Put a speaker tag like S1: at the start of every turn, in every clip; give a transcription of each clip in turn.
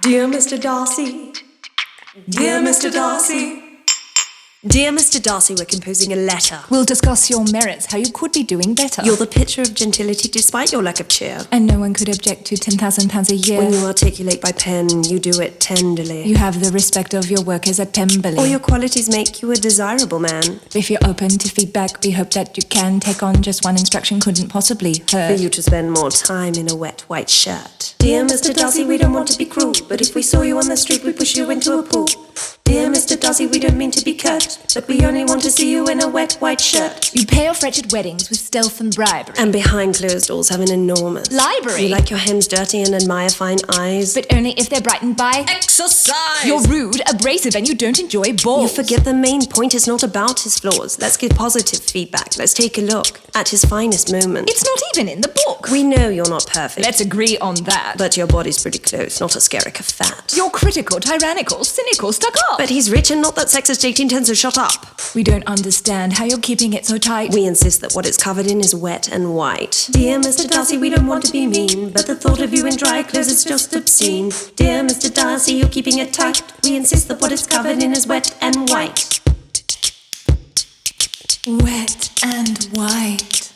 S1: Dear Mr. Darcy, dear Mr. Darcy, dear Mr. Darcy, we're composing a letter.
S2: We'll discuss your merits, how you could be doing better.
S1: You're the picture of gentility despite your lack of cheer.
S2: And no one could object to £10,000 a year.
S1: When you articulate by pen, you do it tenderly.
S2: You have the respect of your workers at Pemberley.
S1: All your qualities make you a desirable man.
S2: If you're open to feedback, we hope that you can take on just one instruction couldn't possibly hurt.
S1: For you to spend more time in a wet white shirt. Dear Mr. Darcy, we don't want to be cruel, but if we saw you on the street, we'd push you into a pool. Dear Mr. Darcy, we don't mean to be curt, but we only want to see you in a wet white shirt.
S2: You pay off wretched weddings with stealth and bribery.
S1: And behind closed doors have an enormous
S2: library.
S1: You like your hands dirty and admire fine eyes.
S2: But only if they're brightened by
S1: exercise.
S2: You're rude, abrasive, and you don't enjoy balls.
S1: You forget the main point is not about his flaws. Let's give positive feedback. Let's take a look at his finest moment.
S2: It's not even in the book.
S1: We know you're not perfect.
S2: Let's agree on that.
S1: But your body's pretty close, not a skerrick of fat.
S2: You're critical, tyrannical, cynical, stuck up.
S1: But he's rich and not that sexist 1810, so shut up.
S2: We don't understand how you're keeping it so tight.
S1: We insist that what it's covered in is wet and white. Dear Mr. Darcy, we don't want to be mean, but the thought of you in dry clothes is just obscene. Dear Mr. Darcy, you're keeping it tight. We insist that what it's covered in is wet and white.
S2: Wet and white.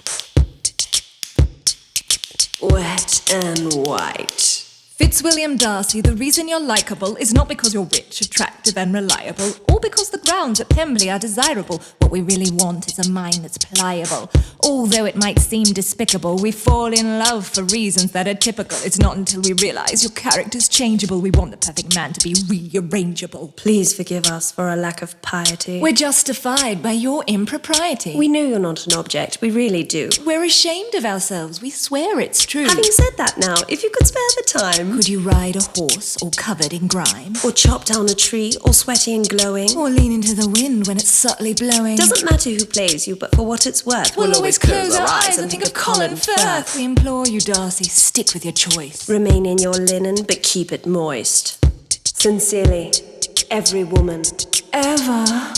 S1: Wet and white.
S2: Fitzwilliam Darcy, the reason you're likeable is not because you're rich, attractive and reliable, or because the grounds at Pemberley are desirable. What we really want is a mind that's pliable. Although it might seem despicable, we fall in love for reasons that are typical. It's not until we realise your character's changeable. We want the perfect man to be rearrangeable.
S1: Please forgive us for our lack of piety.
S2: We're justified by your impropriety.
S1: We know you're not an object, we really do.
S2: We're ashamed of ourselves, we swear it's true.
S1: Having said that now, if you could spare the time...
S2: Could you ride a horse all covered in grime?
S1: Or chop down a tree, all sweaty and glowing?
S2: Or lean into the wind when it's subtly blowing?
S1: Doesn't matter who plays you, but for what it's worth, we'll always close our eyes and think of Colin Firth.
S2: We implore you, Darcy, stick with your choice.
S1: Remain in your linen, but keep it moist. Sincerely, every woman.
S2: Ever.